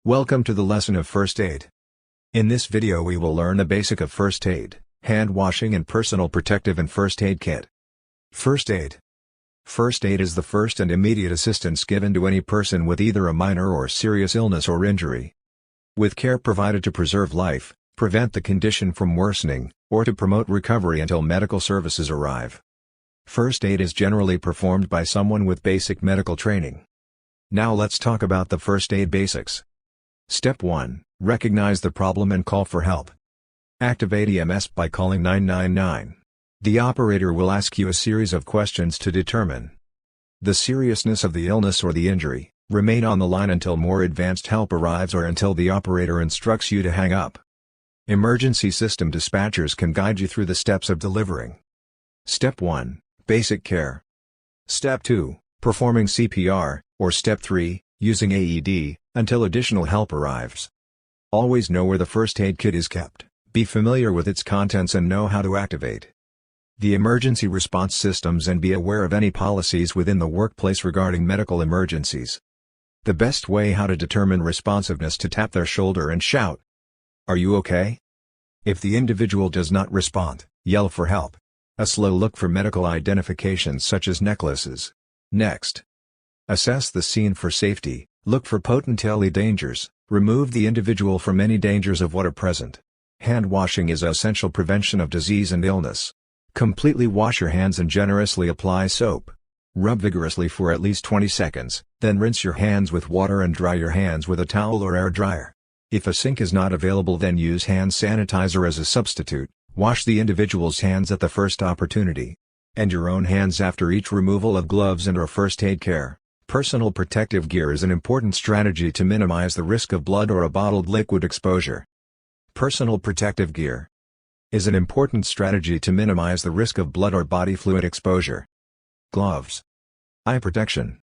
Welcome to the lesson of first aid. In this video we will learn the basic of first aid, hand washing and personal protective and first aid kit. First aid. First aid is the first and immediate assistance given to any person with either a minor or serious illness or injury. With care provided to preserve life, prevent the condition from worsening, or to promote recovery until medical services arrive. First aid is generally performed by someone with basic medical training. Now let's talk about the first aid basics. Step 1. Recognize the problem and call for help. Activate EMS by calling 999. The operator will ask you a series of questions to determine the seriousness of the illness or the injury. Remain on the line until more advanced help arrives or until the operator instructs you to hang up. Emergency system dispatchers can guide you through the steps of delivering. Step 1. Basic care. Step 2. Performing CPR, or Step 3, using AED, until additional help arrives. Always know where the first aid kit is kept, be familiar with its contents and know how to activate the emergency response systems and be aware of any policies within the workplace regarding medical emergencies. The best way how to determine responsiveness: to tap their shoulder and shout, "Are you okay?" If the individual does not respond, yell for help. A slow look for medical identifications such as necklaces. Next, assess the scene for safety. Look for potentially dangers, remove the individual from any dangers of what are present. Hand washing is essential prevention of disease and illness. Completely wash your hands and generously apply soap. Rub vigorously for at least 20 seconds, then rinse your hands with water and dry your hands with a towel or air dryer. If a sink is not available, then use hand sanitizer as a substitute. Wash the individual's hands at the first opportunity, and your own hands after each removal of gloves and/or first aid care. Personal protective gear is an important strategy to minimize the risk of blood or a bottled liquid exposure. Personal protective gear is an important strategy to minimize the risk of blood or body fluid exposure. Gloves. Eye protection.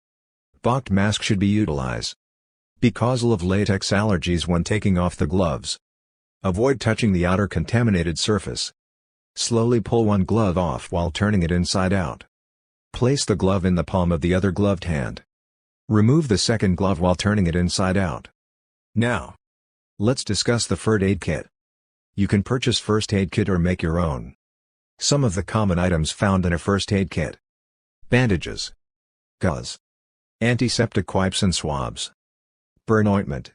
Boxed mask should be utilized because of latex allergies when taking off the gloves. Avoid touching the outer contaminated surface. Slowly pull one glove off while turning it inside out. Place the glove in the palm of the other gloved hand. Remove the second glove while turning it inside out. Now, let's discuss the first aid kit. You can purchase first aid kit or make your own. Some of the common items found in a first aid kit: bandages, gauze, antiseptic wipes and swabs, burn ointment,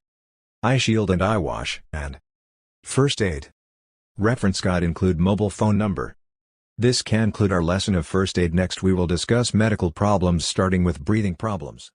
eye shield and eye wash, and first aid. Reference guide include mobile phone number. This can conclude our lesson of first aid. Next we will discuss medical problems, starting with breathing problems.